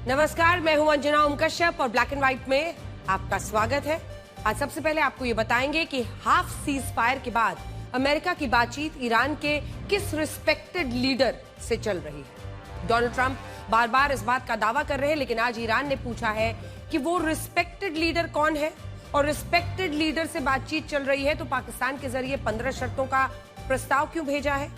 नमस्कार, मैं हूं अंजना ओम कश्यप और ब्लैक एंड व्हाइट में आपका स्वागत है। आज सबसे पहले आपको ये बताएंगे कि हाफ सीज फायर के बाद अमेरिका की बातचीत ईरान के किस रिस्पेक्टेड लीडर से चल रही है। डोनाल्ड ट्रंप बार बार इस बात का दावा कर रहे हैं, लेकिन आज ईरान ने पूछा है कि वो रिस्पेक्टेड लीडर कौन है और रिस्पेक्टेड लीडर से बातचीत चल रही है तो पाकिस्तान के जरिए 15 शर्तों का प्रस्ताव क्यों भेजा है।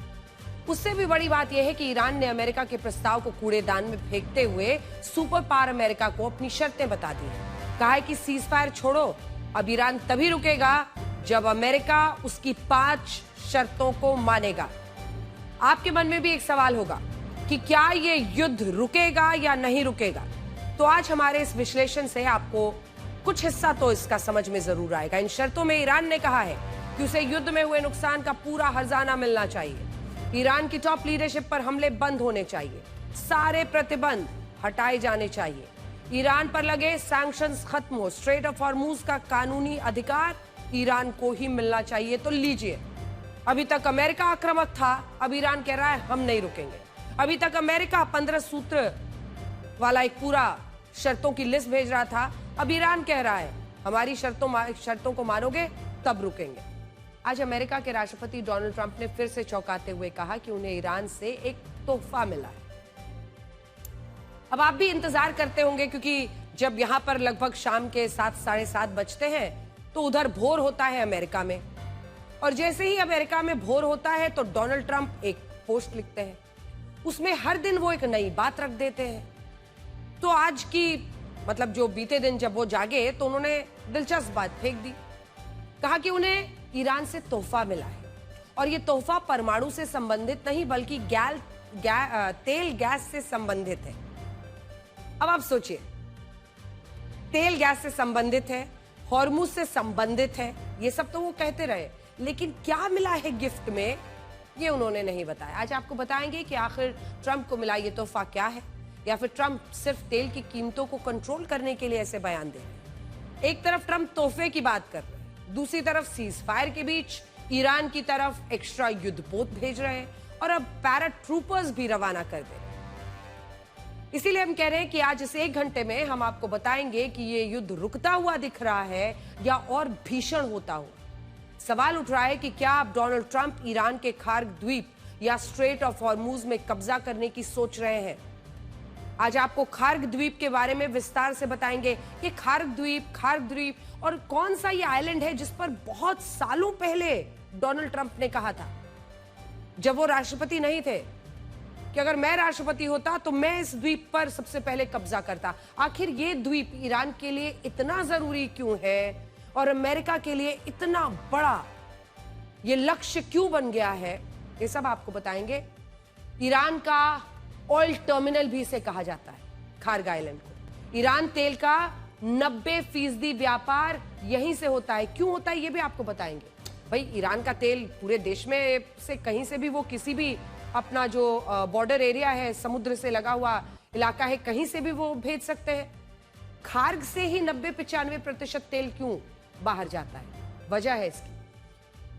उससे भी बड़ी बात यह है कि ईरान ने अमेरिका के प्रस्ताव को कूड़ेदान में फेंकते हुए सुपर पावर अमेरिका को अपनी शर्तें बता दी हैं। कहा है कि सीज फायर छोड़ो, अब ईरान तभी रुकेगा जब अमेरिका उसकी 5 शर्तों को मानेगा। आपके मन में भी एक सवाल होगा कि क्या ये युद्ध रुकेगा या नहीं रुकेगा। तो आज हमारे इस विश्लेषण से आपको कुछ हिस्सा तो इसका समझ में जरूर आएगा। इन शर्तों में ईरान ने कहा है कि उसे युद्ध में हुए नुकसान का पूरा हर्जाना मिलना चाहिए। ईरान की टॉप लीडरशिप पर हमले बंद होने चाहिए, सारे प्रतिबंध हटाए जाने चाहिए, ईरान पर लगे सैंक्शंस खत्म हो, स्ट्रेट ऑफ हॉर्मुज का कानूनी अधिकार ईरान को ही मिलना चाहिए। तो लीजिए, अभी तक अमेरिका आक्रामक था, अब ईरान कह रहा है हम नहीं रुकेंगे। अभी तक अमेरिका 15 सूत्र वाला एक पूरा शर्तों की लिस्ट भेज रहा था, अब ईरान कह रहा है हमारी शर्तों को मानोगे तब रुकेंगे। आज अमेरिका के राष्ट्रपति डोनाल्ड ट्रंप ने फिर से चौंकाते हुए कहा कि उन्हें ईरान से एक तोहफा मिला है। अब आप भी इंतजार करते होंगे, क्योंकि जब यहां पर लगभग शाम के 7 साढ़े 7 बजते हैं तो उधर भोर होता है अमेरिका में, और जैसे ही अमेरिका में भोर होता है तो डोनाल्ड ट्रंप एक पोस्ट लिखते हैं, उसमें हर दिन वो एक नई बात रख देते हैं। तो आज की मतलब जो बीते दिन जब वो जागे तो उन्होंने दिलचस्प बात फेंक दी। कहा कि उन्हें ईरान से तोहफा मिला है और ये तोहफा परमाणु से संबंधित नहीं बल्कि तेल गैस से संबंधित है। अब आप सोचिए, तेल गैस से संबंधित है, हॉर्मुज से संबंधित है, ये सब तो वो कहते रहे, लेकिन क्या मिला है गिफ्ट में ये उन्होंने नहीं बताया। आज आपको बताएंगे कि आखिर ट्रंप को मिला ये तोहफा क्या है, या फिर ट्रंप सिर्फ तेल की कीमतों को कंट्रोल करने के लिए ऐसे बयान दे रहे हैं। एक तरफ ट्रंप तोहफे की बात कर रहे हैं, दूसरी तरफ सीज फायर के बीच ईरान की तरफ एक्स्ट्रा युद्धपोत भेज रहे हैं और अब पैराट्रूपर्स भी रवाना कर दे रहे हैं। इसीलिए हम कह रहे हैं कि आज इस 1 घंटे में हम आपको बताएंगे कि ये युद्ध रुकता हुआ दिख रहा है या और भीषण होता हुआ। सवाल उठ रहा है कि क्या अब डोनाल्ड ट्रंप ईरान के खार्ग द्वीप या स्ट्रेट ऑफ हॉर्मुज में कब्जा करने की सोच रहे हैं। आज आपको खार्ग द्वीप के बारे में विस्तार से बताएंगे। ये खार्ग द्वीप और कौन सा ये आइलैंड है जिस पर बहुत सालों पहले डोनाल्ड ट्रंप ने कहा था, जब वो राष्ट्रपति नहीं थे, कि अगर मैं राष्ट्रपति होता तो मैं इस द्वीप पर सबसे पहले कब्जा करता। आखिर ये द्वीप ईरान के लिए इतना जरूरी क्यों है और अमेरिका के लिए इतना बड़ा ये लक्ष्य क्यों बन गया है, ये सब आपको बताएंगे। ईरान का ऑयल टर्मिनल भी इसे कहा जाता है, खार्ग आइलैंड को। ईरान तेल का 90% व्यापार यहीं से होता है। क्यों होता है ये भी आपको बताएंगे। भाई, ईरान का तेल पूरे देश में से कहीं से भी वो किसी भी अपना जो बॉर्डर एरिया है, समुद्र से लगा हुआ इलाका है, कहीं से भी वो भेज सकते हैं। खार्ग से ही 90-95% तेल क्यों बाहर जाता है, वजह है इसकी।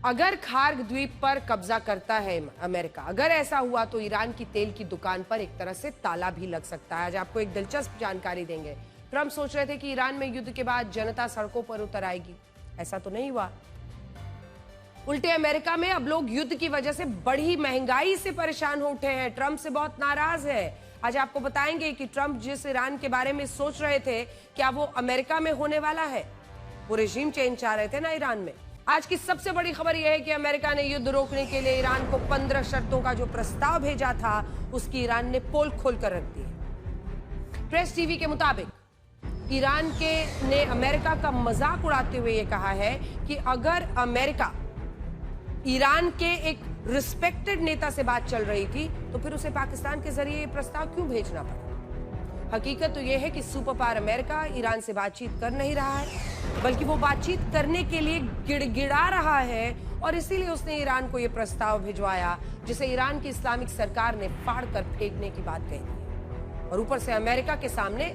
अगर खार्ग द्वीप पर कब्जा करता है अमेरिका, अगर ऐसा हुआ तो ईरान की तेल की दुकान पर एक तरह से ताला भी लग सकता है। आज आपको एक दिलचस्प जानकारी देंगे। ट्रंप सोच रहे थे कि ईरान में युद्ध के बाद जनता सड़कों पर उतर आएगी, ऐसा तो नहीं हुआ। उल्टे अमेरिका में अब लोग युद्ध की वजह से बढ़ी महंगाई से परेशान हो उठे हैं, ट्रंप से बहुत नाराज है। आज आपको बताएंगे कि ट्रंप जिस ईरान के बारे में सोच रहे थे, क्या वो अमेरिका में होने वाला है। वो रेजिम चेंज चाह रहे थे ना ईरान में। आज की सबसे बड़ी खबर यह है कि अमेरिका ने युद्ध रोकने के लिए ईरान को 15 शर्तों का जो प्रस्ताव भेजा था, उसकी ईरान ने पोल खोलकर रख दी है। प्रेस टीवी के मुताबिक ईरान ने अमेरिका का मजाक उड़ाते हुए यह कहा है कि अगर अमेरिका ईरान के एक रिस्पेक्टेड नेता से बात चल रही थी तो फिर उसे पाकिस्तान के जरिए यह प्रस्ताव क्यों भेजना पड़ा। हकीकत तो यह है कि सुपर पावर अमेरिका ईरान से बातचीत कर नहीं रहा है, बल्कि वो बातचीत करने के लिए गिड़गिड़ा रहा है, और इसीलिए उसने ईरान को यह प्रस्ताव भिजवाया जिसे ईरान की इस्लामिक सरकार ने फाड़ कर फेंकने की बात कही थी, और ऊपर से अमेरिका के सामने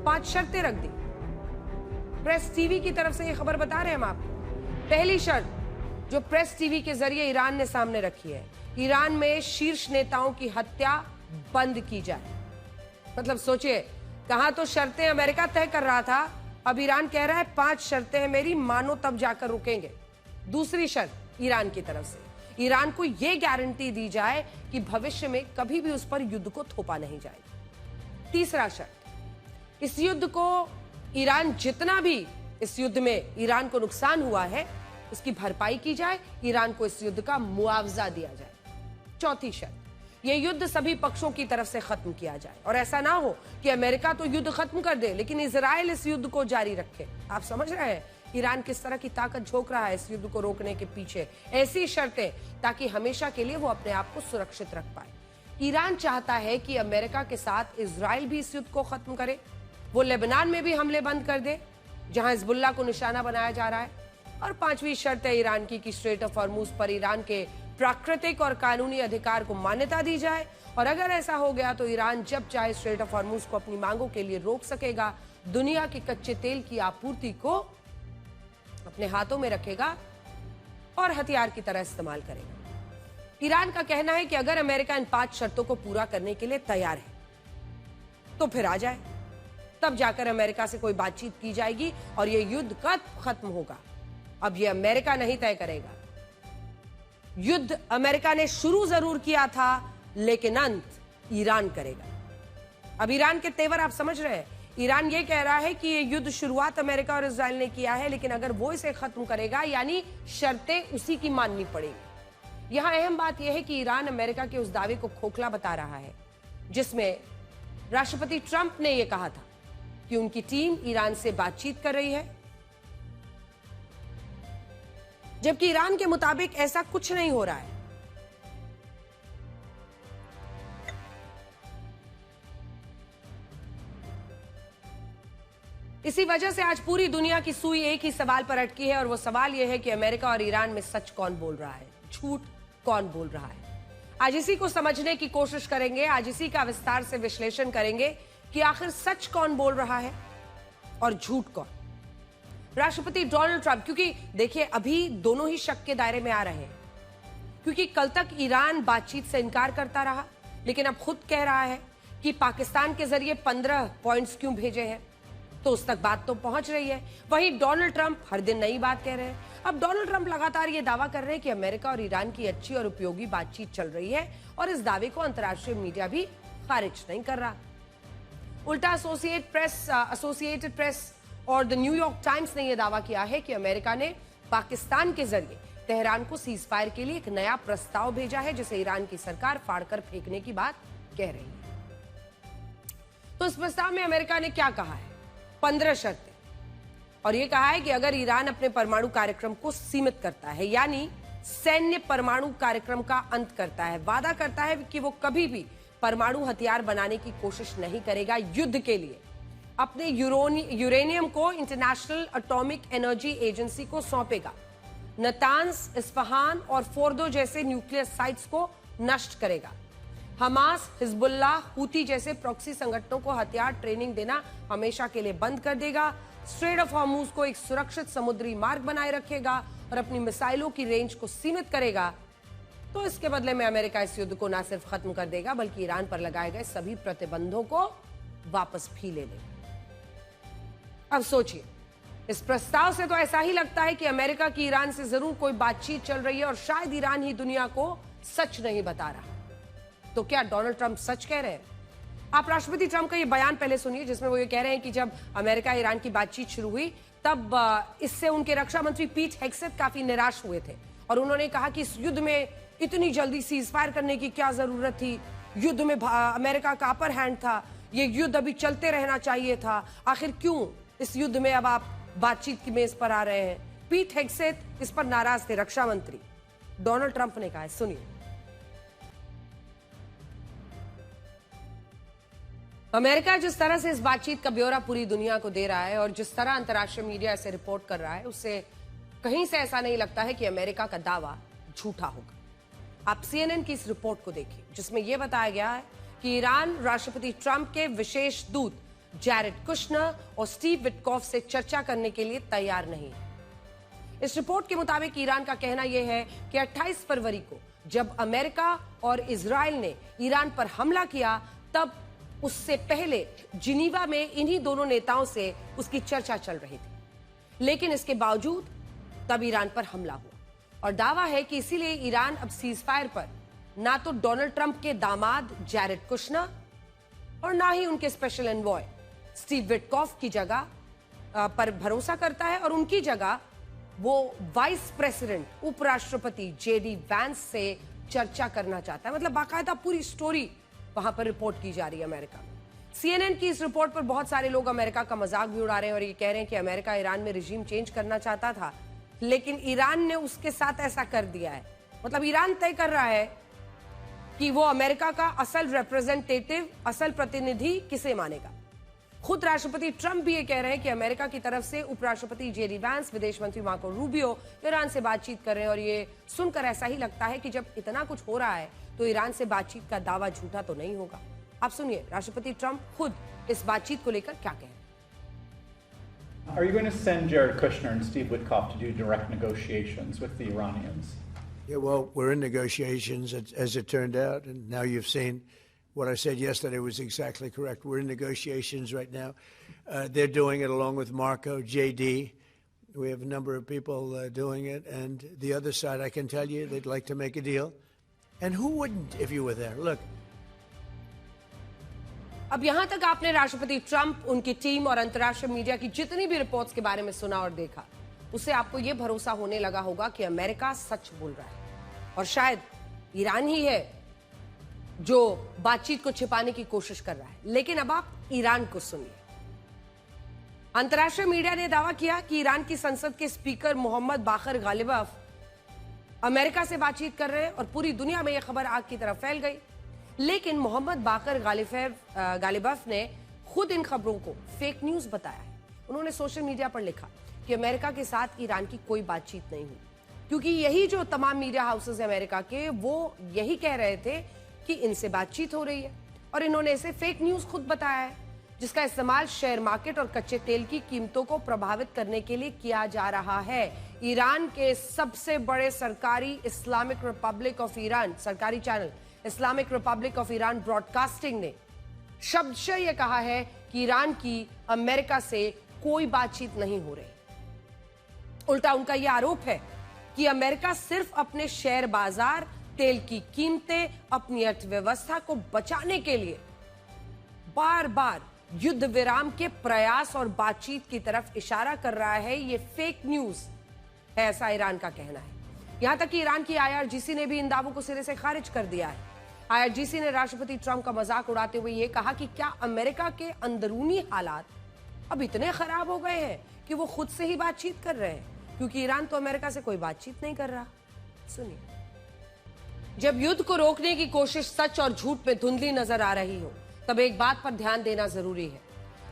5 शर्तें रख दी। प्रेस टीवी की तरफ से यह खबर बता रहे हैं हम आपको। पहली शर्त जो प्रेस टीवी के जरिए ईरान ने सामने रखी है, ईरान में शीर्ष नेताओं की हत्या बंद की जाए। मतलब सोचिए, कहां तो शर्तें अमेरिका तय कर रहा था, अब ईरान कह रहा है 5 शर्तें हैं मेरी, मानो तब जाकर रुकेंगे। दूसरी शर्त ईरान की तरफ से, ईरान को यह गारंटी दी जाए कि भविष्य में कभी भी उस पर युद्ध को थोपा नहीं जाएगा। तीसरा शर्त, इस युद्ध को ईरान जितना भी इस युद्ध में ईरान को नुकसान हुआ है उसकी भरपाई की जाए, ईरान को इस युद्ध का मुआवजा दिया जाए। चौथी शर्त, यह युद्ध सभी पक्षों की तरफ से खत्म किया जाए और ऐसा ना हो कि अमेरिका तो युद्ध खत्म कर दे लेकिन इजराइल इस युद्ध को जारी रखे। आप समझ रहे हैं ईरान किस तरह की ताकत झोंक रहा है इस युद्ध को रोकने के पीछे। ऐसी शर्तें ताकि हमेशा के लिए वो अपने आप को सुरक्षित रख पाए। ईरान चाहता है कि अमेरिका के साथ इजराइल भी इस युद्ध को खत्म करे, वो लेबनान में भी हमले बंद कर दे जहां हिजबुल्लाह को निशाना बनाया जा रहा है। और पांचवी शर्त है ईरान की कि स्ट्रेट ऑफ हॉर्मुज पर ईरान के प्राकृतिक और कानूनी अधिकार को मान्यता दी जाए और अगर ऐसा हो गया तो ईरान जब चाहे स्ट्रेट ऑफ हॉर्मुज को अपनी मांगों के लिए रोक सकेगा, दुनिया के कच्चे तेल की आपूर्ति को अपने हाथों में रखेगा और हथियार की तरह इस्तेमाल करेगा। ईरान का कहना है कि अगर अमेरिका इन 5 शर्तों को पूरा करने के लिए तैयार है तो फिर आ जाए, तब जाकर अमेरिका से कोई बातचीत की जाएगी और यह युद्ध कब खत्म होगा अब यह अमेरिका नहीं तय करेगा। युद्ध अमेरिका ने शुरू जरूर किया था लेकिन अंत ईरान करेगा। अब ईरान के तेवर आप समझ रहे हैं, ईरान ये कह रहा है कि ये युद्ध शुरुआत अमेरिका और इजराइल ने किया है लेकिन अगर वो इसे खत्म करेगा यानी शर्तें उसी की माननी पड़ेगी। यहां अहम बात यह है कि ईरान अमेरिका के उस दावे को खोखला बता रहा है जिसमें राष्ट्रपति ट्रंप ने यह कहा था कि उनकी टीम ईरान से बातचीत कर रही है, जबकि ईरान के मुताबिक ऐसा कुछ नहीं हो रहा है। इसी वजह से आज पूरी दुनिया की सुई एक ही सवाल पर अटकी है और वो सवाल यह है कि अमेरिका और ईरान में सच कौन बोल रहा है, झूठ कौन बोल रहा है। आज इसी को समझने की कोशिश करेंगे, आज इसी का विस्तार से विश्लेषण करेंगे कि आखिर सच कौन बोल रहा है और झूठ कौन। राष्ट्रपति डोनाल्ड ट्रंप, क्योंकि देखिए अभी दोनों ही शक के दायरे में आ रहे हैं, क्योंकि कल तक ईरान बातचीत से इनकार करता रहा लेकिन अब खुद कह रहा है कि पाकिस्तान के जरिए 15 पॉइंट्स क्यों भेजे हैं, तो उस तक बात तो पहुंच रही है। वहीं डोनाल्ड ट्रंप हर दिन नई बात कह रहे हैं। अब डोनाल्ड ट्रंप लगातार ये दावा कर रहे हैं कि अमेरिका और ईरान की अच्छी और उपयोगी बातचीत चल रही है और इस दावे को अंतर्राष्ट्रीय मीडिया भी खारिज नहीं कर रहा। उल्टा एसोसिएटेड प्रेस और द न्यूयॉर्क टाइम्स ने यह दावा किया है कि अमेरिका ने पाकिस्तान के जरिए तेहरान को सीज फायर के लिए एक नया प्रस्ताव भेजा है जिसे ईरान की सरकार फाड़कर फेंकने की बात कह रही है। तो इस प्रस्ताव में अमेरिका ने क्या कहा है? 15 शर्तें, और यह कहा है कि अगर ईरान अपने परमाणु कार्यक्रम को सीमित करता है यानी सैन्य परमाणु कार्यक्रम का अंत करता है, वादा करता है कि वो कभी भी परमाणु हथियार बनाने की कोशिश नहीं करेगा, युद्ध के लिए अपने यूरेनियम को इंटरनेशनल एटॉमिक एनर्जी एजेंसी को सौंपेगा, नतांस, इस्फहान और फोर्दो जैसे न्यूक्लियर साइट्स को नष्ट करेगा, हमास, हिजबुल्लाह, हूती जैसे प्रॉक्सी संगठनों को हथियार ट्रेनिंग देना हमेशा के लिए बंद कर देगा, स्ट्रेट ऑफ हॉर्मुज को एक सुरक्षित समुद्री मार्ग बनाए रखेगा और अपनी मिसाइलों की रेंज को सीमित करेगा। तो इसके बदले में अमेरिका इस युद्ध को न सिर्फ खत्म कर देगा बल्कि ईरान पर लगाए गए सभी प्रतिबंधों को वापस भी ले लेगा। अब सोचिए, इस प्रस्ताव से तो ऐसा ही लगता है कि अमेरिका की ईरान से जरूर कोई बातचीत चल रही है और शायद ईरान ही दुनिया को सच नहीं बता रहा। तो क्या डोनाल्ड ट्रंप सच कह रहे हैं? आप राष्ट्रपति ट्रंप का ये बयान पहले सुनिए जिसमें वो ये कह रहे हैं कि जब अमेरिका ईरान की बातचीत शुरू हुई तब इससे उनके रक्षा मंत्री पीट हेगसेथ काफी निराश हुए थे और उन्होंने कहा कि इस युद्ध में इतनी जल्दी सीज फायर करने की क्या जरूरत थी, युद्ध में अमेरिका का अपर हैंड था, ये युद्ध अभी चलते रहना चाहिए था, आखिर क्यों इस युद्ध में अब आप बातचीत की मेज पर आ रहे हैं। पीट हेगसेथ इस पर नाराज थे, रक्षा मंत्री। डोनाल्ड ट्रंप ने कहा, सुनिए, अमेरिका जिस तरह से इस बातचीत का ब्यौरा पूरी दुनिया को दे रहा है और जिस तरह अंतर्राष्ट्रीय मीडिया इसे रिपोर्ट कर रहा है उससे कहीं से ऐसा नहीं लगता है कि अमेरिका का दावा झूठा होगा। आप CNN की इस रिपोर्ट को देखिए जिसमें यह बताया गया है कि ईरान राष्ट्रपति ट्रंप के विशेष दूत जैरेड कुशनर और स्टीव विटकॉफ से चर्चा करने के लिए तैयार नहीं है। इस रिपोर्ट के मुताबिक ईरान का कहना यह है कि 28 फरवरी को जब अमेरिका और इजराइल ने ईरान पर हमला किया तब उससे पहले जिनीवा में इन्हीं दोनों नेताओं से उसकी चर्चा चल रही थी। लेकिन इसके बावजूद तब ईरान पर हमला हुआ और दावा है कि इसीलिए ईरान अब सीज फायर पर ना तो डोनाल्ड ट्रंप के दामाद जैरेड कुशनर और ना ही उनके स्पेशल एनवॉय स्टीव विटकॉफ की जगह पर भरोसा करता है और उनकी जगह वो वाइस प्रेसिडेंट उपराष्ट्रपति जेडी वैंस से चर्चा करना चाहता है। मतलब बाकायदा पूरी स्टोरी वहां पर रिपोर्ट की जा रही है अमेरिका में। सीएनएन की इस रिपोर्ट पर बहुत सारे लोग अमेरिका का मजाक भी उड़ा रहे हैं और ये कह रहे हैं कि अमेरिका ईरान में रिजीम चेंज करना चाहता था, लेकिन ईरान ने उसके साथ ऐसा कर दिया है। मतलब ईरान तय कर रहा है कि वो अमेरिका का असल रिप्रेजेंटेटिव, असल प्रतिनिधि किसे मानेगा। खुद राष्ट्रपति ट्रंप भी ये कह रहे हैं कि अमेरिका की तरफ से उपराष्ट्रपति जेडी वैंस, विदेश मंत्री मार्को रूबियो ईरान से बातचीत कर रहे हैं और ये सुनकर ऐसा ही लगता है कि जब इतना कुछ हो रहा है तो ईरान से बातचीत का दावा झूठा तो नहीं होगा। आप सुनिए राष्ट्रपति ट्रंप खुद इस बातचीत को लेकर क्या कह रहे हैं। Are you going to send Jared Kushner and Steve Witkoff to do direct negotiations with the Iranians? Yeah, well, we're in negotiations, as it turned out, and now you've seen what I said yesterday was exactly correct. We're in negotiations right now. They're doing it along with Marco, JD. We have a number of people doing it, and the other side, I can tell you, they'd like to make a deal. And who wouldn't if you were there? Look. अब यहां तक आपने राष्ट्रपति Trump, उनकी team और अंतर्राष्ट्रीय media की जितनी भी रिपोर्ट्स के बारे में सुना और देखा, उससे आपको यह भरोसा होने लगा होगा कि अमेरिका सच बोल रहा है और शायद ईरान ही है जो बातचीत को छिपाने की कोशिश कर रहा है। लेकिन अब आप ईरान को सुनिए। अंतर्राष्ट्रीय मीडिया ने दावा किया कि ईरान की संसद के स्पीकर मोहम्मद बाकर गालिबफ अमेरिका से बातचीत कर रहे हैं और पूरी दुनिया में यह खबर आग की तरफ फैल गई। लेकिन मोहम्मद बाकर गालिबफ ने खुद इन खबरों को फेक न्यूज बताया है। उन्होंने सोशल मीडिया पर लिखा कि अमेरिका के साथ ईरान की कोई बातचीत नहीं हुई, क्योंकि यही जो तमाम मीडिया हाउसेस है अमेरिका के, वो यही कह रहे थे कि इनसे बातचीत हो रही है और इन्होंने इसे फेक न्यूज खुद बताया है, जिसका इस्तेमाल शेयर मार्केट और कच्चे तेल की कीमतों को प्रभावित करने के लिए किया जा रहा है। ईरान के सबसे बड़े सरकारी इस्लामिक रिपब्लिक ऑफ ईरान सरकारी channel Islamic Republic of Iran broadcasting ने शब्दशः यह कहा है कि ईरान की अमेरिका से कोई बातचीत नहीं हो रही। उल्टा उनका यह आरोप है कि अमेरिका सिर्फ अपने शेयर बाजार, तेल की कीमतें, अपनी अर्थव्यवस्था को बचाने के लिए बार बार युद्ध विराम के प्रयास और बातचीत की तरफ इशारा कर रहा है। ये फेक न्यूज है, ऐसा ईरान का कहना है। यहां तक कि ईरान की आईआरजीसी ने भी इन दावों को सिरे से खारिज कर दिया है। आईआरजीसी ने राष्ट्रपति ट्रंप का मजाक उड़ाते हुए यह कहा कि क्या अमेरिका के अंदरूनी हालात अब इतने खराब हो गए हैं कि वो खुद से ही बातचीत कर रहे हैं, क्योंकि ईरान तो अमेरिका से कोई बातचीत नहीं कर रहा। सुनिए। जब युद्ध को रोकने की कोशिश सच और झूठ में धुंधली नजर आ रही हो, तब एक बात पर ध्यान देना जरूरी है।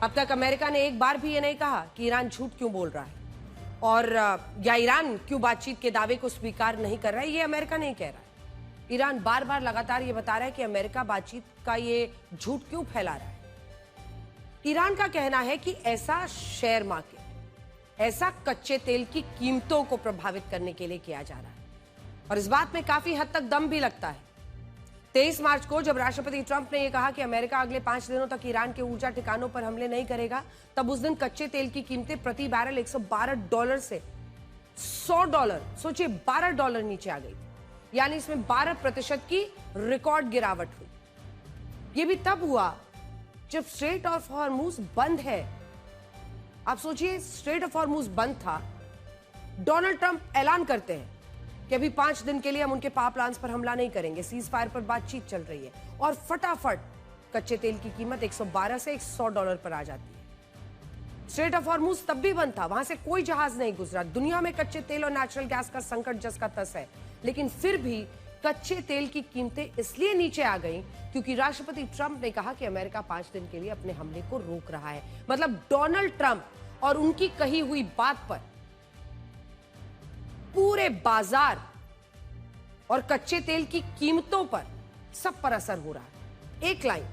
अब तक अमेरिका ने एक बार भी ये नहीं कहा कि ईरान झूठ क्यों बोल रहा है और या ईरान क्यों बातचीत के दावे को स्वीकार नहीं कर रहा है। ये अमेरिका नहीं कह रहा है। ईरान बार बार लगातार ये बता रहा है कि अमेरिका बातचीत का ये झूठ क्यों फैला रहा है। ईरान का कहना है कि ऐसा शेयर मार्केट, ऐसा कच्चे तेल की कीमतों को प्रभावित करने के लिए किया जा रहा है और इस बात में काफी हद तक दम भी लगता है। 23 मार्च को जब राष्ट्रपति ट्रंप ने यह कहा कि अमेरिका अगले 5 दिनों तक ईरान के ऊर्जा ठिकानों पर हमले नहीं करेगा, तब उस दिन कच्चे तेल की कीमतें प्रति बैरल $112 से $100, सोचिए $12 नीचे आ गई थी। यानी इसमें 12% की रिकॉर्ड गिरावट हुई। यह भी तब हुआ जब स्ट्रेट ऑफ हॉर्मुज बंद है। आप सोचिए, स्ट्रेट ऑफ हॉर्मुज बंद था, डोनाल्ड ट्रंप ऐलान करते हैं कि अभी 5 दिन के लिए हम उनके पावर प्लांट्स पर हमला नहीं करेंगे, सीज फायर पर बातचीत चल रही है, और फटाफट कच्चे तेल की कीमत $112 से $100 पर आ जाती है। स्ट्रेट ऑफ हॉर्मुज तब भी बंद था, वहां से कोई जहाज नहीं गुजरा। दुनिया में कच्चे तेल और नेचुरल गैस का संकट जस का तस है, लेकिन फिर भी कच्चे तेल की कीमतें इसलिए नीचे आ गई क्योंकि राष्ट्रपति ट्रंप ने कहा कि अमेरिका 5 दिन के लिए अपने हमले को रोक रहा है। मतलब डोनाल्ड ट्रंप और उनकी कही हुई बात पर पूरे बाजार और कच्चे तेल की कीमतों पर, सब पर असर हो रहा है। एक लाइन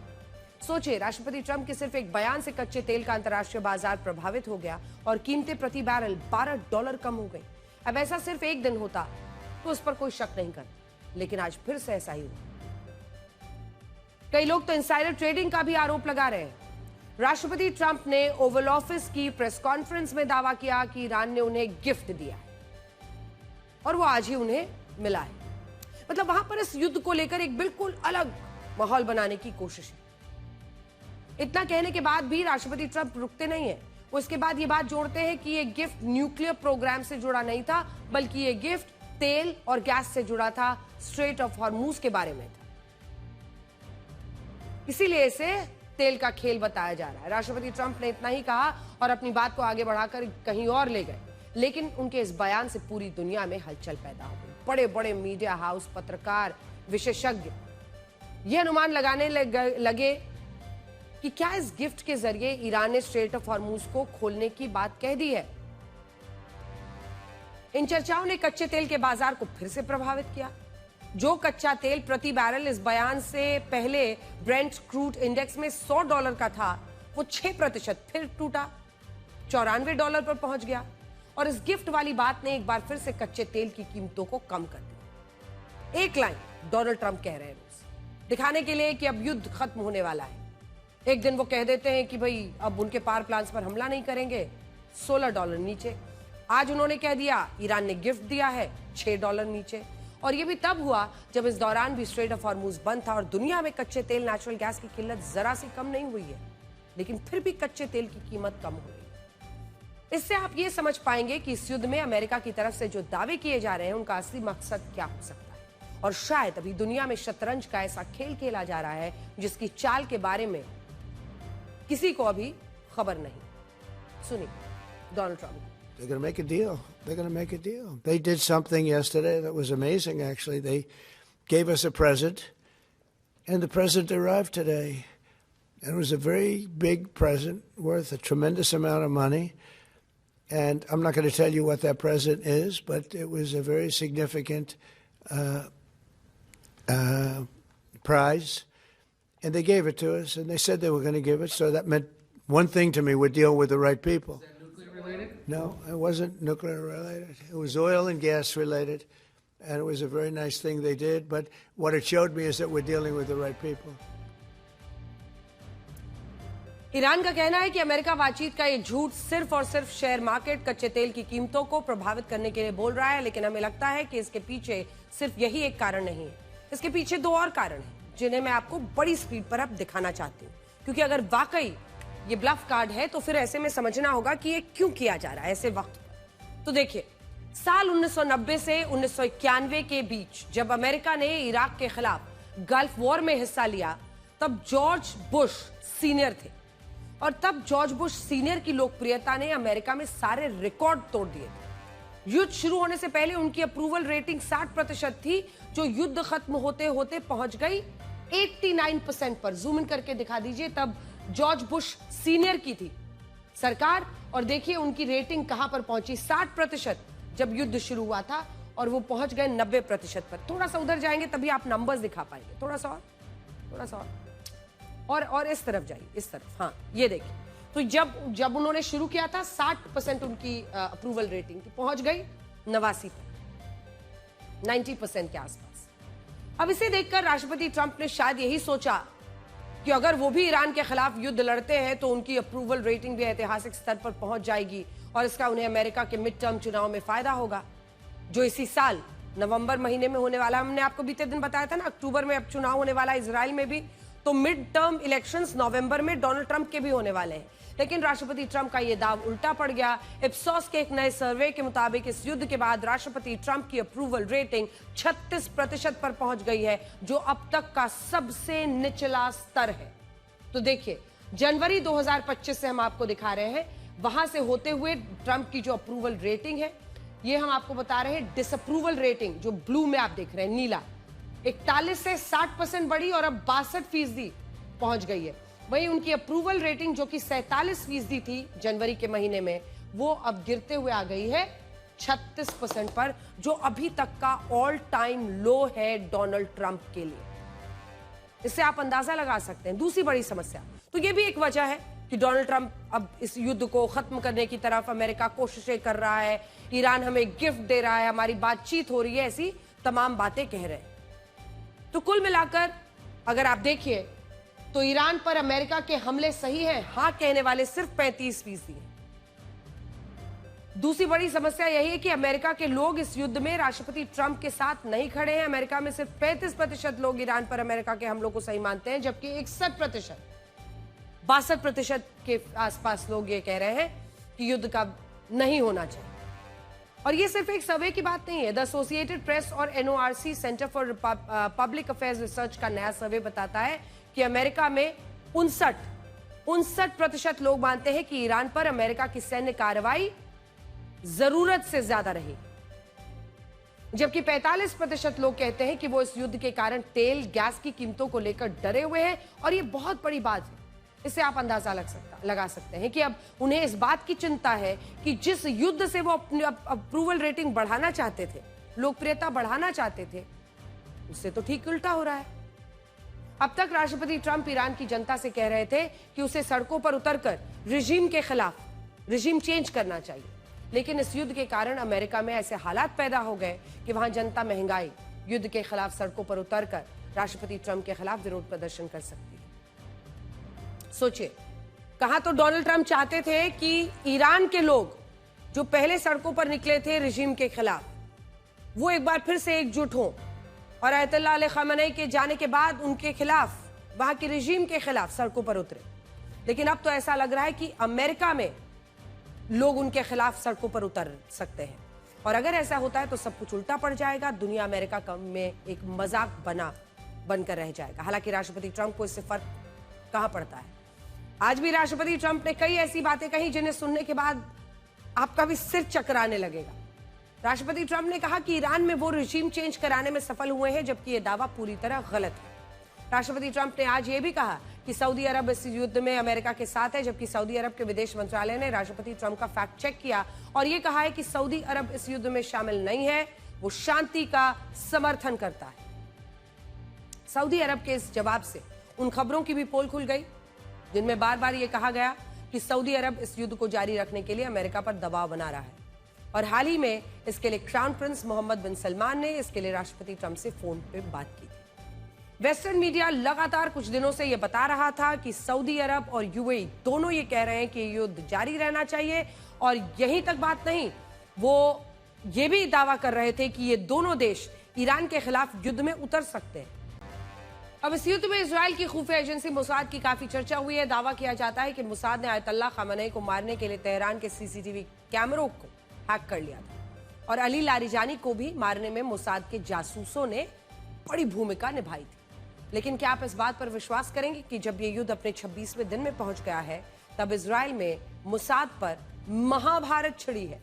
सोचिए, राष्ट्रपति ट्रंप के सिर्फ एक बयान से कच्चे तेल का अंतर्राष्ट्रीय बाजार प्रभावित हो गया और कीमतें प्रति बैरल $12 कम हो गई। अब ऐसा सिर्फ एक दिन होता तो उस पर कोई शक नहीं करता, लेकिन आज फिर से ऐसा ही हुआ। कई लोग तो इंसाइडर ट्रेडिंग का भी आरोप लगा रहे हैं। राष्ट्रपति ट्रंप ने ओवल ऑफिस की प्रेस कॉन्फ्रेंस में दावा किया कि ईरान ने उन्हें गिफ्ट दिया है और वो आज ही उन्हें मिला है। मतलब वहां पर इस युद्ध को लेकर एक बिल्कुल अलग माहौल बनाने की कोशिश है। इतना कहने के बाद भी राष्ट्रपति ट्रंप रुकते नहीं है। वो इसके बाद ये बात जोड़ते हैं कि ये गिफ्ट न्यूक्लियर प्रोग्राम से जुड़ा नहीं था, बल्कि ये गिफ्ट तेल और गैस से जुड़ा था, स्ट्रेट ऑफ हॉर्मूज के बारे में था, इसीलिए इसे तेल का खेल बताया जा रहा है। राष्ट्रपति ट्रंप ने इतना ही कहा और अपनी बात को आगे बढ़ाकर कहीं और ले गए, लेकिन उनके इस बयान से पूरी दुनिया में हलचल पैदा हो गई। बड़े बड़े मीडिया हाउस, पत्रकार, विशेषज्ञ यह अनुमान लगाने लगे कि क्या इस गिफ्ट के जरिए ईरान ने स्ट्रेट ऑफ हॉर्मूज को खोलने की बात कह दी है। इन चर्चाओं ने कच्चे तेल के बाजार को फिर से प्रभावित किया। जो कच्चा तेल प्रति बैरल इस बयान से पहले ब्रेंट क्रूड इंडेक्स में $100 का था, वो 6% फिर टूटा, $94 पर पहुंच गया। और इस गिफ्ट वाली बात ने एक बार फिर से कच्चे तेल की कीमतों को कम कर दिया। एक लाइन डोनाल्ड ट्रंप कह रहे हैं रोज, दिखाने के लिए कि अब युद्ध खत्म होने वाला है। एक दिन वो कह देते हैं कि भाई अब उनके पावर प्लांट्स पर हमला नहीं करेंगे, $16 नीचे। आज उन्होंने कह दिया ईरान ने गिफ्ट दिया है, $6 नीचे। और ये भी तब हुआ जब इस दौरान भी स्ट्रेट ऑफ हॉर्मूज बंद था और दुनिया में कच्चे तेल, नेचुरल गैस की किल्लत जरा सी कम नहीं हुई है, लेकिन फिर भी कच्चे तेल की कीमत कम हुई। इससे आप ये समझ पाएंगे कि इस युद्ध में अमेरिका की तरफ से जो दावे किए जा रहे हैं उनका असली मकसद क्या हो सकता है। और शायद अभी दुनिया में शतरंज का ऐसा खेल खेला जा रहा है जिसकी चाल के बारे में किसी को अभी खबर नहीं। सुनिए Donald Trump. They're going to make a deal. They're going to make a deal. They did something yesterday that was amazing, actually. They gave us a present, and the present arrived today. And it was a very big present worth a tremendous amount of money. And I'm not going to tell you what that present is, but it was a very significant prize. And they gave it to us, and they said they were going to give it. So that meant one thing to me: we're dealing with the right people. No, it wasn't nuclear related. It was oil and gas related, and it was a very nice thing they did. But what it showed me is that we're dealing with the right people. Iran का कहना है कि America बातचीत का ये झूठ सिर्फ और सिर्फ शेयर मार्केट, कच्चे तेल की कीमतों को प्रभावित करने के लिए बोल रहा है, लेकिन हमें लगता है कि इसके पीछे सिर्फ यही एक कारण नहीं है। इसके पीछे दो और कारण हैं जिन्हें मैं आपको बड़ी स्पीड पर अब दिखाना चाहती हूँ, क्योंकि अगर वाकई ये ब्लफ कार्ड है तो फिर ऐसे में समझना होगा कि ये क्यों किया जा रहा है ऐसे वक्त पर। तो देखिए, साल 1990 से 1991 के बीच जब अमेरिका ने इराक के खिलाफ गल्फ वॉर में हिस्सा लिया, तब जॉर्ज बुश सीनियर थे और तब जॉर्ज बुश सीनियर की लोकप्रियता ने अमेरिका में सारे रिकॉर्ड तोड़ दिए थे। युद्ध शुरू होने से पहले उनकी अप्रूवल रेटिंग 60% थी, जो युद्ध खत्म होते होते पहुंच गई 89% पर। जूम इन करके दिखा दीजिए, तब जॉर्ज बुश सीनियर की थी सरकार और देखिए उनकी रेटिंग कहां पर पहुंची, 60% जब युद्ध शुरू हुआ था और वो पहुंच गए 90% पर। थोड़ा सा उधर जाएंगे तभी आप नंबर्स दिखा पाएंगे, थोड़ा सा और इस तरफ जाइए, इस तरफ। हाँ, ये देखिए, तो जब उन्होंने शुरू किया था 60% उनकी अप्रूवल रेटिंग थी, पहुंच गई 89 पर, 90% के आसपास। अब इसे देखकर राष्ट्रपति ट्रंप ने शायद यही सोचा कि अगर वो भी ईरान के खिलाफ युद्ध लड़ते हैं तो उनकी अप्रूवल रेटिंग भी ऐतिहासिक स्तर पर पहुंच जाएगी और इसका उन्हें अमेरिका के मिड टर्म चुनाव में फायदा होगा, जो इसी साल नवंबर महीने में होने वाला। हमने आपको बीते दिन बताया था ना, अक्टूबर में अब चुनाव होने वाला है इजराइल में भी, तो मिड टर्म इलेक्शंस नवंबर में डोनाल्ड ट्रंप के भी होने वाले हैं। लेकिन राष्ट्रपति ट्रंप का यह दाव उल्टा पड़ गया। इप्सोस के एक नए सर्वे के मुताबिक इस युद्ध के बाद राष्ट्रपति ट्रंप की अप्रूवल रेटिंग 36% पर पहुंच गई है, जो अब तक का सबसे निचला स्तर है। तो देखिए, जनवरी 2025 से हम आपको दिखा रहे हैं, वहां से होते हुए ट्रंप की जो अप्रूवल रेटिंग है, ये हम आपको बता रहे हैं डिसअप्रूवल रेटिंग, जो ब्लू में आप देख रहे हैं, नीला, 41 से 60% बढ़ी और अब 62% पहुंच गई है। वहीं उनकी अप्रूवल रेटिंग जो कि 47% थी जनवरी के महीने में, वो अब गिरते हुए आ गई है 36% पर, जो अभी तक का ऑल टाइम लो है डोनाल्ड ट्रंप के लिए। इससे आप अंदाजा लगा सकते हैं। दूसरी बड़ी समस्या, तो ये भी एक वजह है कि डोनाल्ड ट्रंप अब इस युद्ध को खत्म करने की तरफ अमेरिका कोशिशें कर रहा है, ईरान हमें गिफ्ट दे रहा है, हमारी बातचीत हो रही है, ऐसी तमाम बातें कह रहे हैं। तो कुल मिलाकर अगर आप देखिए तो ईरान पर अमेरिका के हमले सही हैं? हां कहने वाले सिर्फ 35% हैं। दूसरी बड़ी समस्या यही है कि अमेरिका के लोग इस युद्ध में राष्ट्रपति ट्रंप के साथ नहीं खड़े हैं। अमेरिका में सिर्फ 35% लोग ईरान पर अमेरिका के हमलों को सही मानते हैं, जबकि 61%, 62% के आसपास लोग ये कह रहे हैं कि युद्ध का नहीं होना चाहिए। और ये सिर्फ एक सर्वे की बात नहीं है। द एसोसिएटेड प्रेस और NORC centre for public affairs research का नया सर्वे बताता है कि अमेरिका में 59% लोग मानते हैं कि ईरान पर अमेरिका की सैन्य कार्रवाई जरूरत से ज्यादा रही, जबकि 45% लोग कहते हैं कि वो इस युद्ध के कारण तेल गैस की कीमतों को लेकर डरे हुए हैं। और ये बहुत बड़ी बात है। इससे आप अंदाजा लगा सकते हैं कि अब उन्हें इस बात की चिंता है कि जिस युद्ध से वो अपनी अप्रूवल रेटिंग बढ़ाना चाहते थे, लोकप्रियता बढ़ाना चाहते थे, उससे तो ठीक उल्टा हो रहा है। अब तक राष्ट्रपति ट्रंप ईरान की जनता से कह रहे थे कि उसे सड़कों पर उतरकर रिजीम के खिलाफ रिजीम चेंज करना चाहिए, लेकिन इस युद्ध के कारण अमेरिका में ऐसे हालात पैदा हो गए कि वहां जनता महंगाई, युद्ध के खिलाफ सड़कों पर उतरकर राष्ट्रपति ट्रंप के खिलाफ विरोध प्रदर्शन कर सकती है। सोचिए, कहां तो डोनाल्ड ट्रंप चाहते थे कि ईरान के लोग जो पहले सड़कों पर निकले थे रिजीम के खिलाफ, वो एक बार फिर से एकजुट हों और अयतुल्लाह अली ख़ामेनी के जाने के बाद उनके खिलाफ, वहां के रिजीम के खिलाफ सड़कों पर उतरे। लेकिन अब तो ऐसा लग रहा है कि अमेरिका में लोग उनके खिलाफ सड़कों पर उतर सकते हैं। और अगर ऐसा होता है तो सब कुछ उल्टा पड़ जाएगा। दुनिया अमेरिका में एक मजाक बनकर रह जाएगा। हालांकि राष्ट्रपति ट्रंप को इससे फर्क कहां पड़ता है। आज भी राष्ट्रपति ट्रंप ने कई ऐसी बातें कही जिन्हें सुनने के बाद आपका भी सिर चकराने लगेगा। राष्ट्रपति ट्रंप ने कहा कि ईरान में वो रिजीम चेंज कराने में सफल हुए हैं, जबकि यह दावा पूरी तरह गलत है। राष्ट्रपति ट्रंप ने आज ये भी कहा कि सऊदी अरब इस युद्ध में अमेरिका के साथ है, जबकि सऊदी अरब के विदेश मंत्रालय ने राष्ट्रपति ट्रंप का फैक्ट चेक किया और ये कहा है कि सऊदी अरब इस युद्ध में शामिल नहीं है, वो शांति का समर्थन करता है। सऊदी अरब के इस जवाब से उन खबरों की भी पोल खुल गई जिनमें बार बार ये कहा गया कि सऊदी अरब इस युद्ध को जारी रखने के लिए अमेरिका पर दबाव बना रहा है। और हाल ही में इसके लिए क्राउन प्रिंस मोहम्मद बिन सलमान ने इसके लिए राष्ट्रपति ट्रंप से फोन पे बात की। वेस्टर्न मीडिया लगातार कुछ दिनों से यह बता रहा था कि सऊदी अरब और यूएई दोनों ये कह रहे हैं कि युद्ध जारी रहना चाहिए। और यहीं तक बात नहीं, वो ये भी दावा कर रहे थे कि ये दोनों देश ईरान के खिलाफ युद्ध में उतर सकते हैं। अब इस युद्ध में इजराइल की खुफिया एजेंसी मोसाद की काफी चर्चा हुई है। दावा किया जाता है कि मोसाद ने अयतुल्लाह ख़ामेनी को मारने के लिए तेहरान के CCTV कैमरों को हैक कर लिया था और अली लारिजानी को भी मारने में मोसाद के जासूसों ने बड़ी भूमिका निभाई थी। लेकिन क्या आप इस बात पर विश्वास करेंगे कि जब ये युद्ध अपने 26वें दिन में पहुंच गया है, तब इजराइल में मोसाद पर महाभारत छिड़ी है।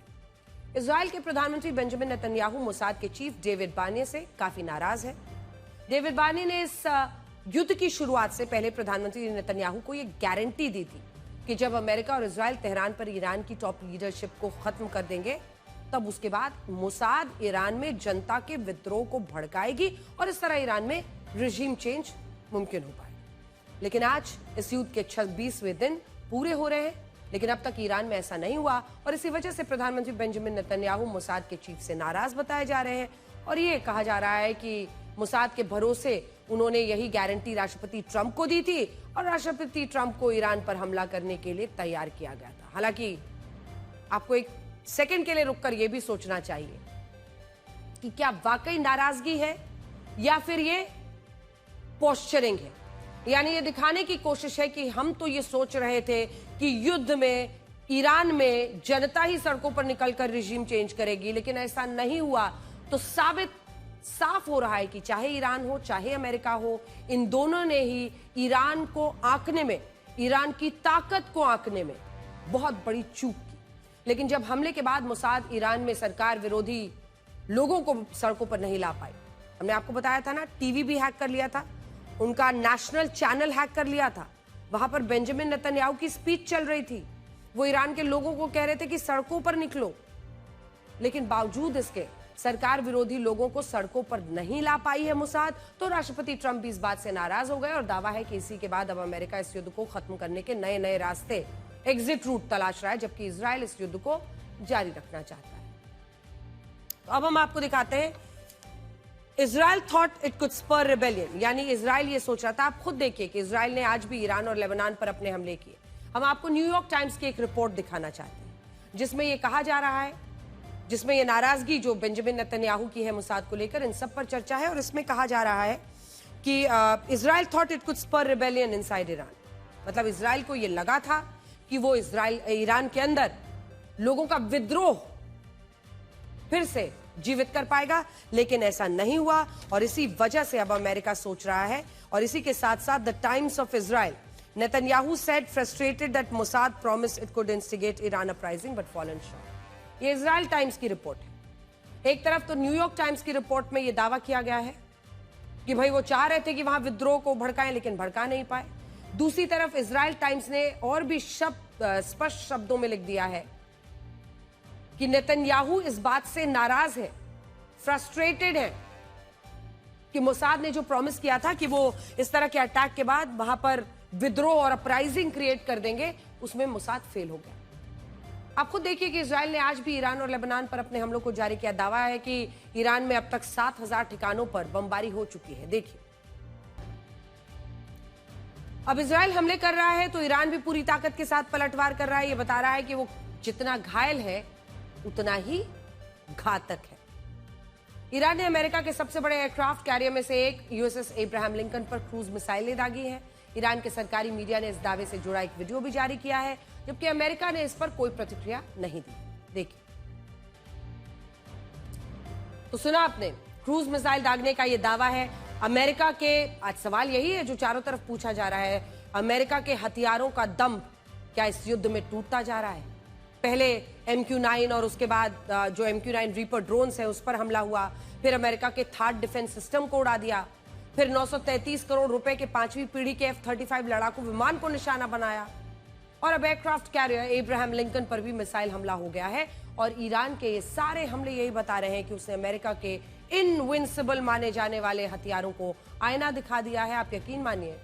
इजराइल के प्रधानमंत्री बेंजामिन नेतन्याहू मोसाद के चीफ डेविड बार्निये से काफी नाराज है। डेविड बार्निये ने इस युद्ध की शुरुआत से पहले प्रधानमंत्री नेतन्याहू को यह गारंटी दी थी कि जब अमेरिका और इजराइल तेहरान पर ईरान की टॉप लीडरशिप को खत्म कर देंगे, तब उसके बाद मोसाद ईरान में जनता के विद्रोह को भड़काएगी और इस तरह ईरान में रिजीम चेंज मुमकिन हो पाएगा। लेकिन आज इस युद्ध के 26वें दिन पूरे हो रहे हैं, लेकिन अब तक ईरान में ऐसा नहीं हुआ और इसी वजह से प्रधानमंत्री बेंजामिन नेतन्याहू मोसाद के चीफ से नाराज बताए जा रहे हैं। और ये कहा जा रहा है कि मोसाद के भरोसे उन्होंने यही गारंटी राष्ट्रपति ट्रंप को दी थी और राष्ट्रपति ट्रंप को ईरान पर हमला करने के लिए तैयार किया गया था। हालांकि आपको एक सेकंड के लिए रुककर यह भी सोचना चाहिए कि क्या वाकई नाराजगी है या फिर ये पोस्चरिंग है, यानी ये दिखाने की कोशिश है कि हम तो ये सोच रहे थे कि युद्ध में ईरान में जनता ही सड़कों पर निकलकर रिजीम चेंज करेगी, लेकिन ऐसा नहीं हुआ। तो साफ हो रहा है कि चाहे ईरान हो चाहे अमेरिका हो, इन दोनों ने ही ईरान को आंकने में, ईरान की ताकत को आंकने में बहुत बड़ी चूक की। लेकिन जब हमले के बाद मोसाद ईरान में सरकार विरोधी लोगों को सड़कों पर नहीं ला पाई, हमने आपको बताया था ना, टीवी भी हैक कर लिया था, उनका नेशनल चैनल हैक कर लिया था, वहां पर बेंजामिन नेतन्याहू की स्पीच चल रही थी, वो ईरान के लोगों को कह रहे थे कि सड़कों पर निकलो, लेकिन बावजूद इसके सरकार विरोधी लोगों को सड़कों पर नहीं ला पाई है मोसाद। तो राष्ट्रपति ट्रंप भी इस बात से नाराज हो गए और दावा है कि इसी के बाद अब अमेरिका इस युद्ध को खत्म करने के नए नए रास्ते, एग्जिट रूट तलाश रहा है, जबकि इजराइल इस युद्ध को जारी रखना चाहता है। तो अब हम आपको दिखाते हैं Israel thought it could spur rebellion, यानी इजराइल ये सोच रहा था। आप खुद देखिए कि इजराइल ने आज भी ईरान और लेबनान पर अपने हमले किए। हम आपको न्यूयॉर्क टाइम्स की एक रिपोर्ट दिखाना चाहते हैं जिसमें यह कहा जा रहा है, जिसमें यह नाराजगी जो बेंजामिन नेतन्याहू की है मुसाद को लेकर, इन सब पर चर्चा है। और इसमें कहा जा रहा है कि Israel thought it could spur rebellion inside Iran, मतलब इजराइल को यह लगा था कि वो ईरान के अंदर लोगों का विद्रोह फिर से जीवित कर पाएगा, लेकिन ऐसा नहीं हुआ। और इसी वजह से अब अमेरिका सोच रहा है, और इसी के साथ साथ the times of Israel, Netanyahu said frustrated that Mossad promised it could instigate Iran uprising but fallen short. ये इजराइल टाइम्स की रिपोर्ट है। एक तरफ तो न्यूयॉर्क टाइम्स की रिपोर्ट में यह दावा किया गया है कि भाई वो चाह रहे थे कि वहां विद्रोह को भड़काएं, लेकिन भड़का नहीं पाए। दूसरी तरफ इजराइल टाइम्स ने और भी स्पष्ट शब्दों में लिख दिया है कि नेतन्याहू इस बात से नाराज है, फ्रस्ट्रेटेड है कि मोसाद ने जो प्रॉमिस किया था कि वो इस तरह के अटैक के बाद वहां पर विद्रोह और अपराइजिंग क्रिएट कर देंगे, उसमें मोसाद फेल हो गया। आप खुद देखिए कि इजराइल ने आज भी ईरान और लेबनान पर अपने हमलों को जारी किया। दावा है कि ईरान में अब तक 7,000 ठिकानों पर बमबारी हो चुकी है। देखिए, अब इजराइल हमले कर रहा है तो ईरान भी पूरी ताकत के साथ पलटवार कर रहा है। ये बता रहा है कि वो जितना घायल है उतना ही घातक है। ईरान ने अमेरिका के सबसे बड़े एयरक्राफ्ट कैरियर में से एक यूएसएस एब्राहम लिंकन पर क्रूज मिसाइलें दागी हैं। ईरान के सरकारी मीडिया ने इस दावे से जुड़ा एक वीडियो भी जारी किया है, जबकि अमेरिका ने इस पर कोई प्रतिक्रिया नहीं दी। देखिए, तो सुना आपने, क्रूज मिसाइल दागने का यह दावा है अमेरिका के। आज सवाल यही है जो चारों तरफ पूछा जा रहा है, अमेरिका के हथियारों का दम क्या इस युद्ध में टूटता जा रहा है? पहले MQ-9 और उसके बाद जो MQ-9 रीपर ड्रोन्स है उस पर हमला हुआ, फिर अमेरिका के थार्ड डिफेंस सिस्टम को उड़ा दिया, फिर 933 करोड़ रुपए के 5वीं पीढ़ी के F-35 लड़ाकू विमान को निशाना बनाया, और अब एयरक्राफ्ट कैरियर एब्राहम लिंकन पर भी मिसाइल हमला हो गया है। और ईरान के ये सारे हमले यही बता रहे हैं कि उसने अमेरिका के इनविंसिबल माने जाने वाले हथियारों को आईना दिखा दिया है। आप यकीन मानिए,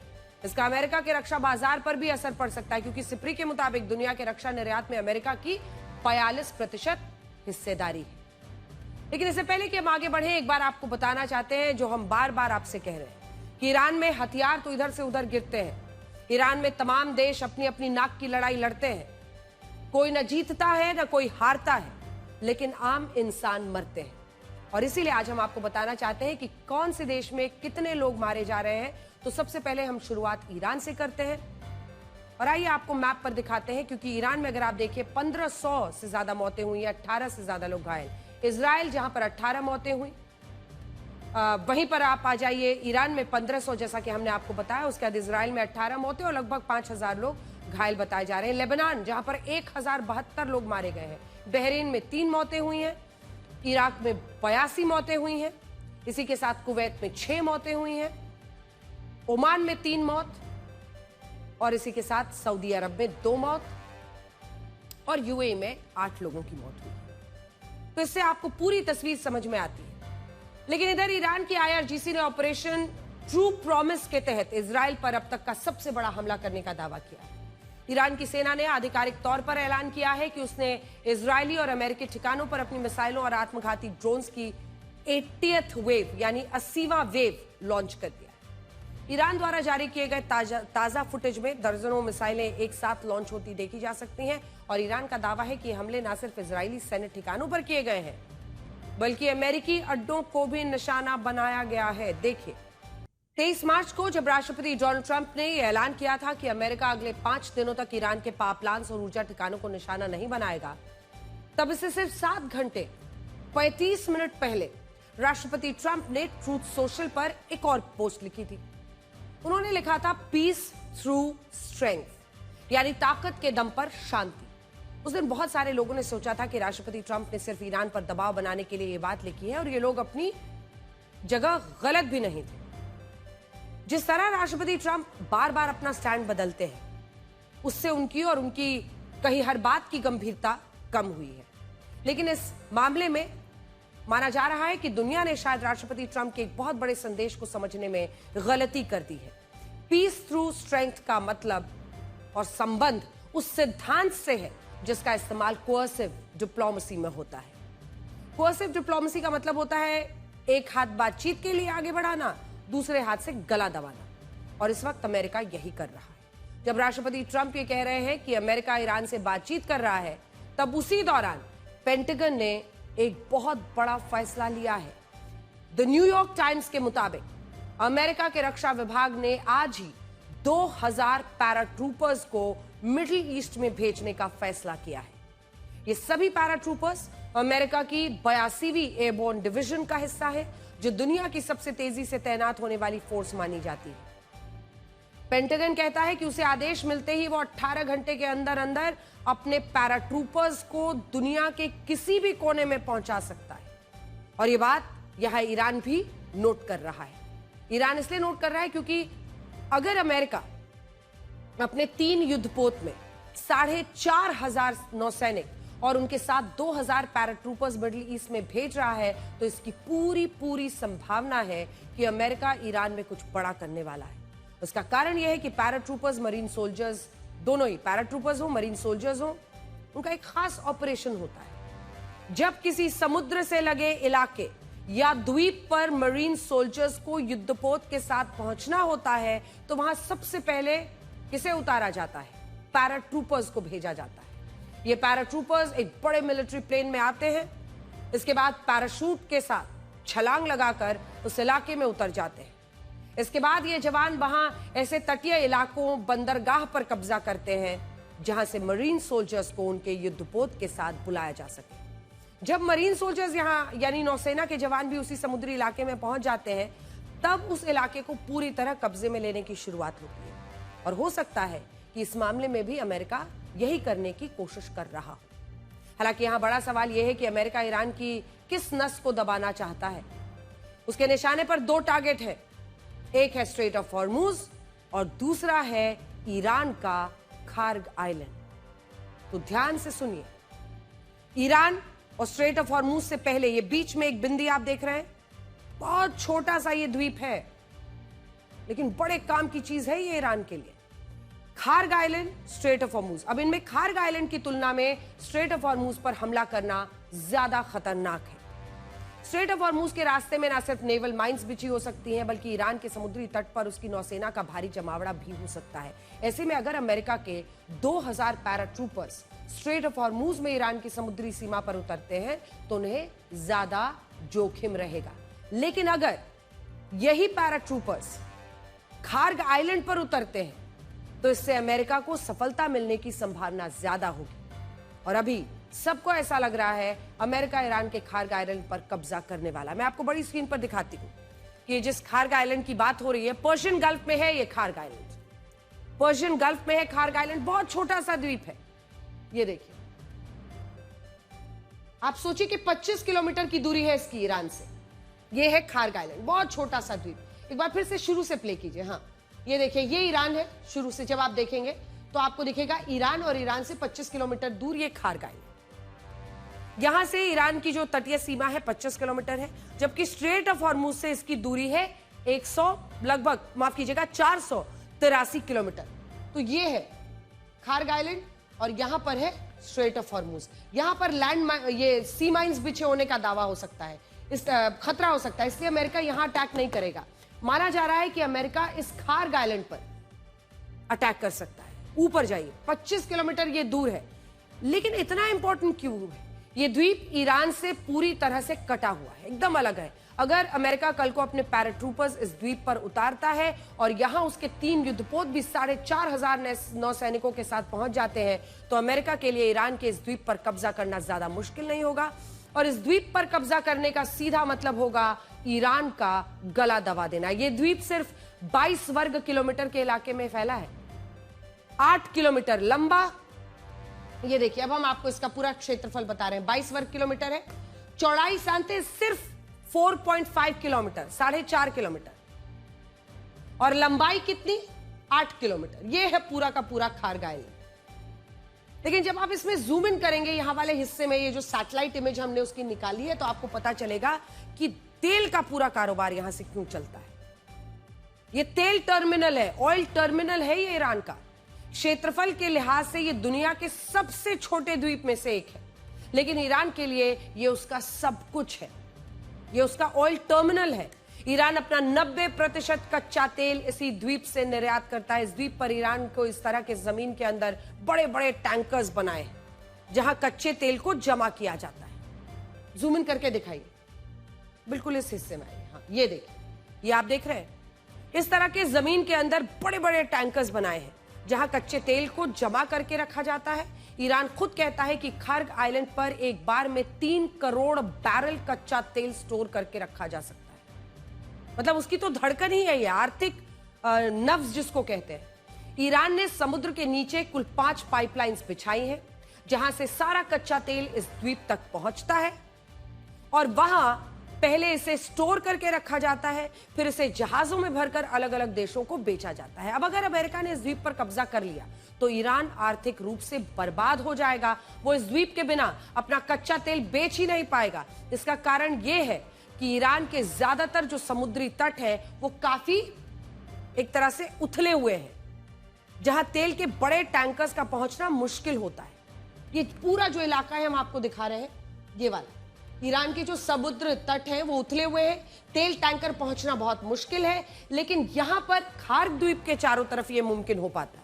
इसका अमेरिका के रक्षा बाजार पर भी असर पड़ सकता है, क्योंकि सिप्री के मुताबिक दुनिया के रक्षा निर्यात में अमेरिका की 45% हिस्सेदारी है। लेकिन इससे पहले कि हम आगे बढ़े, एक बार आपको बताना चाहते हैं जो हम बार बार आपसे कह रहे हैं कि ईरान में हथियार तो इधर से उधर गिरते हैं। ईरान में तमाम देश अपनी अपनी नाक की लड़ाई लड़ते हैं, कोई न जीतता है न कोई हारता है, लेकिन आम इंसान मरते हैं। और इसीलिए आज हम आपको बताना चाहते हैं कि कौन से देश में कितने लोग मारे जा रहे हैं। तो सबसे पहले हम शुरुआत ईरान से करते हैं, और आइए आपको मैप पर दिखाते हैं, क्योंकि ईरान में अगर आप देखिए 1500 से ज्यादा मौतें हुई, 18 से ज्यादा लोग घायल। इजराइल जहां पर 18 मौतें हुई, वहीं पर आप आ जाइए ईरान में 1500, जैसा कि हमने आपको बताया। उसके बाद इजराइल में 18 मौतें और लगभग 5000 लोग घायल बताए जा रहे हैं। लेबनान जहां पर 1072 लोग मारे गए हैं। बहरीन में 3 मौतें हुई हैं। इराक में 82 मौतें हुई हैं। इसी के साथ कुवैत में 6 मौतें हुई हैं। ओमान में 3 मौत, और इसी के साथ सऊदी अरब में 2 मौत, और यूएई में 8 लोगों की मौत हुई। तो इससे आपको पूरी तस्वीर समझ में आती है। लेकिन इधर ईरान की IRGC ने ऑपरेशन ट्रू प्रॉमिस के तहत इजराइल पर अब तक का सबसे बड़ा हमला करने का दावा किया है। ईरान की सेना ने आधिकारिक तौर पर ऐलान किया है कि उसने इजरायली और अमेरिकी ठिकानों पर अपनी मिसाइलों और आत्मघाती ड्रोन्स की 80th वेव यानी 80वां वेव लॉन्च कर दिया। ईरान द्वारा जारी किए गए ताजा फुटेज में दर्जनों मिसाइलें एक साथ लॉन्च होती देखी जा सकती हैं, और ईरान का दावा है कि हमले न सिर्फ इजरायली सैन्य ठिकानों पर किए गए हैं, बल्कि अमेरिकी अड्डों को भी निशाना बनाया गया है। देखिए, 23 मार्च को जब राष्ट्रपति डोनाल्ड ट्रंप ने यह ऐलान किया था कि अमेरिका अगले 5 दिनों तक ईरान के पावर प्लांट्स और ऊर्जा ठिकानों को निशाना नहीं बनाएगा, तब इससे सिर्फ 7 घंटे 35 मिनट पहले राष्ट्रपति ट्रंप ने ट्रूथ सोशल पर एक और पोस्ट लिखी थी। उन्होंने लिखा था पीस थ्रू स्ट्रेंथ, यानी ताकत के दम पर शांति। उस दिन बहुत सारे लोगों ने सोचा था कि राष्ट्रपति ट्रंप ने सिर्फ ईरान पर दबाव बनाने के लिए यह बात लिखी है, और ये लोग अपनी जगह गलत भी नहीं थे। जिस तरह राष्ट्रपति ट्रंप बार बार अपना स्टैंड बदलते हैं, उससे उनकी और उनकी कही हर बात की गंभीरता कम हुई है। लेकिन इस मामले में माना जा रहा है कि दुनिया ने शायद राष्ट्रपति ट्रंप के एक बहुत बड़े संदेश को समझने में गलती कर दी है। पीस थ्रू स्ट्रेंथ का मतलब और संबंध उस सिद्धांत से है जिसका इस्तेमाल कोअर्सिव डिप्लोमेसी में होता है। कोअर्सिव डिप्लोमेसी का मतलब होता है एक हाथ बातचीत के लिए आगे बढ़ाना, दूसरे हाथ से गला दबाना। और इस वक्त अमेरिका यही कर रहा है। जब राष्ट्रपति ट्रंप ये कह रहे हैं कि अमेरिका ईरान से बातचीत कर रहा है, तब उसी दौरान पेंटागन ने एक बहुत बड़ा फैसला लिया है। द न्यूयॉर्क टाइम्स के मुताबिक अमेरिका के रक्षा विभाग ने आज ही 2000 पैराट्रूपर्स को मिडिल ईस्ट में भेजने का फैसला किया है। ये सभी पैराट्रूपर्स अमेरिका की 82वीं एयरबोर्न डिवीजन का हिस्सा है, जो दुनिया की सबसे तेजी से तैनात होने वाली फोर्स मानी जाती है। पेंटागन कहता है कि उसे आदेश मिलते ही वो 18 घंटे के अंदर अंदर अपने पैराट्रूपर्स को दुनिया के किसी भी कोने में पहुंचा सकता है। और ये बात यहां ईरान भी नोट कर रहा है। ईरान इसलिए नोट कर रहा है क्योंकि अगर अमेरिका अपने 3 युद्धपोत में 4500 नौसैनिक और उनके साथ 2000 पैराट्रूपर्स मिडिल ईस्ट में भेज रहा है, तो इसकी पूरी संभावना है कि अमेरिका ईरान में कुछ बड़ा करने वाला है। उसका कारण यह है कि पैराट्रूपर्स, मरीन सोल्जर्स, दोनों ही पैराट्रूपर्स हो, मरीन सोल्जर्स हो, उनका एक खास ऑपरेशन होता है। जब किसी समुद्र से लगे इलाके या द्वीप पर मरीन सोल्जर्स को युद्धपोत के साथ पहुंचना होता है, तो वहां सबसे पहले किसे उतारा जाता है? पैराट्रूपर्स को भेजा जाता है। ये पैराट्रूपर्स एक बड़े मिलिट्री प्लेन में आते हैं, इसके बाद पैराशूट के साथ छलांग लगाकर उस इलाके में उतर जाते हैं। इसके बाद ये जवान वहां ऐसे तटीय इलाकों, बंदरगाह पर कब्जा करते हैं जहां से मरीन सोल्जर्स को उनके युद्धपोत के साथ बुलाया जा सके। जब मरीन सोल्जर्स यहां यानी नौसेना के जवान भी उसी समुद्री इलाके में पहुंच जाते हैं, तब उस इलाके को पूरी तरह कब्जे में लेने की शुरुआत होती है। और हो सकता है कि इस मामले में भी अमेरिका यही करने की कोशिश कर रहा हो। हालांकि यहां बड़ा सवाल यह है कि अमेरिका ईरान की किस नस को दबाना चाहता है। उसके निशाने पर 2 टारगेट है, एक है स्ट्रेट ऑफ हॉर्मुज और दूसरा है ईरान का खार्ग आइलैंड। तो ध्यान से सुनिए, ईरान और स्ट्रेट ऑफ हॉर्मुज से पहले ये बीच में एक बिंदी आप देख रहे हैं, बहुत छोटा सा ये द्वीप है, लेकिन बड़े काम की चीज है ये ईरान के लिए। Kharg island, straight of Hormuz. अब इनमें खार्ग आइलैंड की तुलना में स्ट्रेट ऑफ हॉर्मुज पर हमला करना ज्यादा खतरनाक है। स्ट्रेट ऑफ हॉर्मुज के रास्ते में न सिर्फ नेवल माइंस बिछी हो सकती हैं, बल्कि ईरान के समुद्री तट पर उसकी नौसेना का भारी जमावड़ा भी हो सकता है। ऐसे में अगर अमेरिका के 2000 पैराट्रूपर्स स्ट्रेट ऑफ हॉर्मुज में ईरान की समुद्री सीमा पर उतरते हैं, तो उन्हें ज्यादा जोखिम रहेगा। लेकिन अगर यही पैराट्रूपर्स खार्ग आइलैंड पर उतरते हैं, तो इससे अमेरिका को सफलता मिलने की संभावना ज्यादा होगी। और अभी सबको ऐसा लग रहा है अमेरिका ईरान के खार्ग आइलैंड पर कब्जा करने वाला। मैं आपको बड़ी स्क्रीन पर दिखाती हूं कि जिस खार्ग आइलैंड की बात हो रही है, पर्शियन गल्फ में है ये खार्ग आइलैंड। पर्शियन गल्फ में है खार्ग आइलैंड, बहुत छोटा सा द्वीप है। ये देखिए, आप सोचिए कि 25 किलोमीटर की दूरी है इसकी ईरान से। ये है खार्ग आइलैंड, बहुत छोटा सा द्वीप। एक बार फिर से शुरू से प्ले कीजिए। हाँ, ये देखिए, ये ईरान है। शुरू से जब आप देखेंगे तो आपको दिखेगा ईरान, और ईरान से 25 किलोमीटर दूर ये खार्ग आइलैंड। यहां से ईरान की जो तटीय सीमा है 25 किलोमीटर है, जबकि स्ट्रेट ऑफ हॉर्मुज से इसकी दूरी है 100 लगभग, माफ कीजिएगा, 483 किलोमीटर। तो ये है खार्ग आइलैंड और यहां पर है स्ट्रेट ऑफ हॉर्मुज। यहां पर ये सी माइंस बिछे होने का दावा हो सकता है, इस खतरा हो सकता है, इसलिए अमेरिका यहां अटैक नहीं करेगा। माना जा रहा है कि अमेरिका इस खार्ग आइलैंड पर अटैक कर सकता है। ऊपर जाइए, 25 किलोमीटर ये दूर है। लेकिन इतना इंपॉर्टेंट क्यों है? ये द्वीप ईरान से पूरी तरह से कटा हुआ है, एकदम अलग है। अगर अमेरिका कल को अपने पैराट्रूपर्स इस द्वीप पर उतारता है और यहां उसके 3 युद्धपोत भी 4500 नौसैनिकों के साथ पहुंच जाते हैं, तो अमेरिका के लिए ईरान के इस द्वीप पर कब्जा करना ज्यादा मुश्किल नहीं होगा। और इस द्वीप पर कब्जा करने का सीधा मतलब होगा ईरान का गला दबा देना। यह द्वीप सिर्फ 22 वर्ग किलोमीटर के इलाके में फैला है, 8 किलोमीटर लंबा। ये देखिए, अब हम आपको इसका पूरा क्षेत्रफल बता रहे हैं। 22 वर्ग किलोमीटर है। चौड़ाई सांते सिर्फ 4.5 किलोमीटर, 4.5 किलोमीटर, और लंबाई कितनी? 8 किलोमीटर। यह है पूरा का पूरा खार्ग आइलैंड। लेकिन जब आप इसमें जूम इन करेंगे, यहां वाले हिस्से में, ये जो सैटेलाइट इमेज हमने उसकी निकाली है, तो आपको पता चलेगा कि तेल का पूरा कारोबार यहां से क्यों चलता है। ये तेल टर्मिनल है, ऑयल टर्मिनल है ये ईरान का। क्षेत्रफल के लिहाज से ये दुनिया के सबसे छोटे द्वीप में से एक है, लेकिन ईरान के लिए ये उसका सब कुछ है। ये उसका ऑयल टर्मिनल है। ईरान अपना 90% कच्चा तेल इसी द्वीप से निर्यात करता है। इस द्वीप पर ईरान को इस तरह के जमीन के अंदर बड़े बड़े टैंकर्स बनाए हैं जहां कच्चे तेल को जमा किया जाता है। जूम इन करके दिखाइए, बिल्कुल इस हिस्से में आइए। हाँ, ये देखिए, ये आप देख रहे हैं, इस तरह के जमीन के अंदर बड़े बड़े टैंकर्स बनाए हैं जहां कच्चे तेल को जमा करके रखा जाता है। ईरान खुद कहता है कि खार्ग आइलैंड पर एक बार में 3 करोड़ बैरल कच्चा तेल स्टोर करके रखा जा सकता है। मतलब उसकी तो धड़कन ही है ये, आर्थिक नब्ज जिसको कहते हैं। ईरान ने समुद्र के नीचे कुल 5 पाइपलाइंस बिछाई हैं जहां से सारा कच्चा तेल इस द्वीप तक पहुंचता है और वहां पहले इसे स्टोर करके रखा जाता है, फिर इसे जहाजों में भरकर अलग अलग देशों को बेचा जाता है। अब अगर अमेरिका ने इस द्वीप पर कब्जा कर लिया तो ईरान आर्थिक रूप से बर्बाद हो जाएगा। वो इस द्वीप के बिना अपना कच्चा तेल बेच ही नहीं पाएगा। इसका कारण यह है कि ईरान के ज्यादातर जो समुद्री तट है वो काफी एक तरह से उथले हुए हैं जहां तेल के बड़े टैंकर्स का पहुंचना मुश्किल होता है। ये पूरा जो इलाका है हम आपको दिखा रहे हैं, ये वाला ईरान के जो समुद्र तट है वो उथले हुए हैं, तेल टैंकर पहुंचना बहुत मुश्किल है, लेकिन यहां पर खार्ग द्वीप के चारों तरफ ये मुमकिन हो पाता है।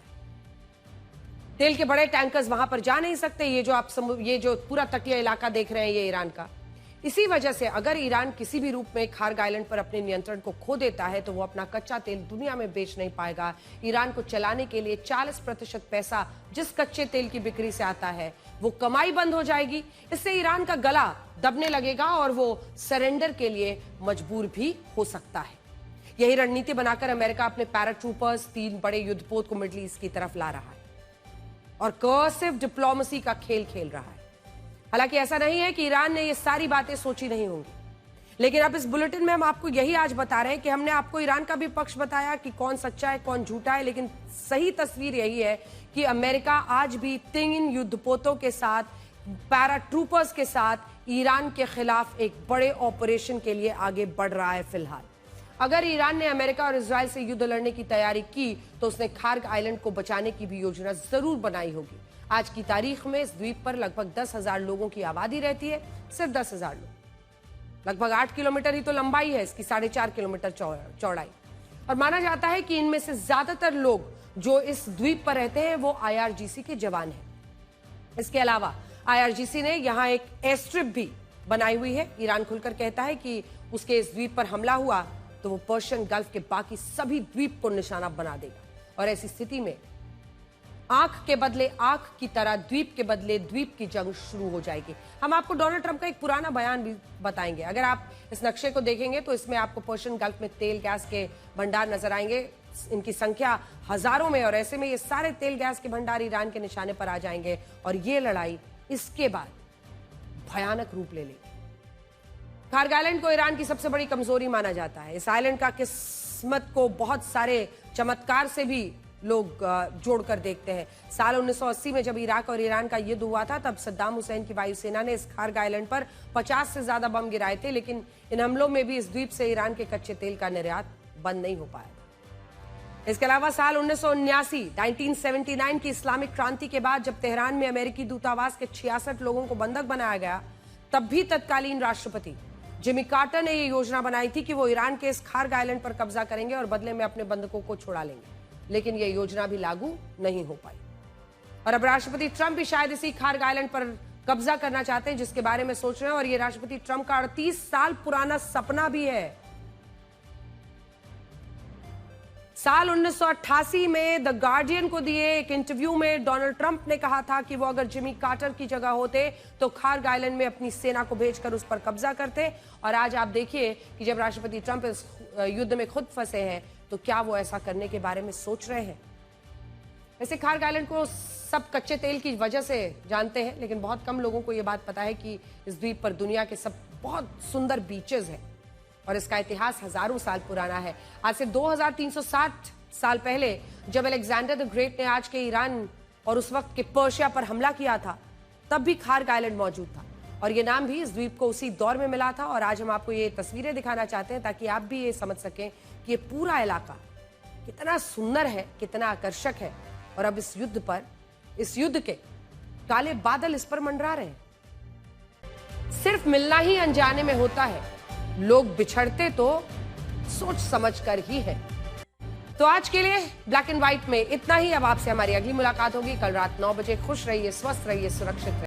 तेल के बड़े टैंकर्स वहां पर जा नहीं सकते। ये जो पूरा तटीय इलाका देख रहे हैं ये ईरान का। इसी वजह से अगर ईरान किसी भी रूप में खार्ग आइलैंड पर अपने नियंत्रण को खो देता है तो वो अपना कच्चा तेल दुनिया में बेच नहीं पाएगा। ईरान को चलाने के लिए 40% पैसा जिस कच्चे तेल की बिक्री से आता है वो कमाई बंद हो जाएगी। इससे ईरान का गला दबने लगेगा और वो सरेंडर के लिए मजबूर भी हो सकता है। यही रणनीति बनाकर अमेरिका अपने पैराट्रूपर्स 3 बड़े युद्धपोत को मिडिल ईस्ट की तरफ ला रहा है और कर्सिव डिप्लोमेसी का खेल खेल रहा है। हालांकि ऐसा नहीं है कि ईरान ने ये सारी बातें सोची नहीं होंगी, लेकिन अब इस बुलेटिन में हम आपको यही आज बता रहे हैं कि हमने आपको ईरान का भी पक्ष बताया कि कौन सच्चा है कौन झूठा है, लेकिन सही तस्वीर यही है कि अमेरिका आज भी 3 युद्धपोतों के साथ, पैराट्रूपर्स के साथ ईरान के खिलाफ एक बड़े ऑपरेशन के लिए आगे बढ़ रहा है। फिलहाल अगर ईरान ने अमेरिका और इजराइल से युद्ध लड़ने की तैयारी की तो उसने खार्ग आइलैंड को बचाने की भी योजना जरूर बनाई होगी। आज की तारीख में इस द्वीप पर लगभग 10,000 लोगों की आबादी रहती है, सिर्फ 10,000 लोग। लगभग 8 किलोमीटर ही तो लंबाई है इसकी, 4.5 किलोमीटर चौड़ाई, और माना जाता है कि इनमें से ज्यादातर लोग जो इस द्वीप पर रहते हैं वो IRGC के जवान हैं। इसके अलावा IRGC ने यहां एक एयर स्ट्रिप भी बनाई हुई है। ईरान खुलकर कहता है कि उसके इस द्वीप पर हमला हुआ तो वो पर्शियन गल्फ के बाकी सभी द्वीप को निशाना बना देगा और ऐसी स्थिति में आंख के बदले आंख की तरह द्वीप के बदले द्वीप की जंग शुरू हो जाएगी। हम आपको डोनाल्ड ट्रंप का एक पुराना बयान भी बताएंगे। अगर आप इस नक्शे को देखेंगे तो इसमें आपको पर्शियन गल्फ में तेल गैस के भंडार नजर आएंगे। इनकी संख्या हजारों में, और ऐसे में ये सारे तेल गैस के भंडार ईरान के निशाने पर आ जाएंगे और ये लड़ाई इसके बाद भयानक रूप ले लेगी। खार्ग आइलैंड को ईरान की सबसे बड़ी कमजोरी माना जाता है। इस आइलैंड का किस्मत को बहुत सारे चमत्कार से भी लोग जोड़कर देखते हैं। साल 1980 में जब इराक और ईरान का युद्ध हुआ था तब सद्दाम हुसैन की वायुसेना ने इस खार्ग आइलैंड पर 50 से ज्यादा बम गिराए थे, लेकिन इन हमलों में भी इस द्वीप से ईरान के कच्चे तेल का निर्यात बंद नहीं हो पाया था। इसके अलावा साल 1979 की इस्लामिक क्रांति के बाद जब तेहरान में अमेरिकी दूतावास के 66 लोगों को बंधक बनाया गया, तब भी तत्कालीन राष्ट्रपति जिमी कार्टर ने यह योजना बनाई थी कि वो ईरान के इस खार्ग आइलैंड पर कब्जा करेंगे और बदले में अपने बंधकों को छुड़ा लेंगे, लेकिन यह योजना भी लागू नहीं हो पाई। और अब राष्ट्रपति ट्रंप भी शायद इसी खार्ग आइलैंड पर कब्जा करना चाहते हैं, जिसके बारे में सोच रहे हैं, और यह राष्ट्रपति ट्रंप का 38 साल पुराना सपना भी है। साल 1988 में द गार्डियन को दिए एक इंटरव्यू में डोनाल्ड ट्रंप ने कहा था कि वो अगर जिमी कार्टर की जगह होते तो खार्ग आइलैंड में अपनी सेना को भेजकर उस पर कब्जा करते। और आज आप देखिए कि जब राष्ट्रपति ट्रंप इस युद्ध में खुद फंसे हैं तो क्या वो ऐसा करने के बारे में सोच रहे हैं। वैसे खार्ग आइलैंड को सब कच्चे तेल की वजह से जानते हैं, लेकिन बहुत कम लोगों को यह बात पता है कि इस द्वीप पर दुनिया के सब बहुत सुंदर बीचेस हैं और इसका इतिहास हजारों साल पुराना है। आज से 2360 साल पहले जब अलेक्जेंडर द ग्रेट ने आज के ईरान और उस वक्त के पर्शिया पर हमला किया था, तब भी खार्ग आइलैंड मौजूद था और ये नाम भी इस द्वीप को उसी दौर में मिला था। और आज हम आपको ये तस्वीरें दिखाना चाहते हैं ताकि आप भी ये समझ सकें कि ये पूरा इलाका कितना सुंदर है, कितना आकर्षक है। और अब इस युद्ध के काले बादल इस पर मंडरा रहे हैं। सिर्फ मिलना ही अनजाने में होता है, लोग बिछड़ते तो सोच समझकर ही है। तो आज के लिए ब्लैक एंड व्हाइट में इतना ही। अब आपसे हमारी अगली मुलाकात होगी कल रात 9 बजे। खुश रहिए, स्वस्थ रहिए, सुरक्षित रहिए।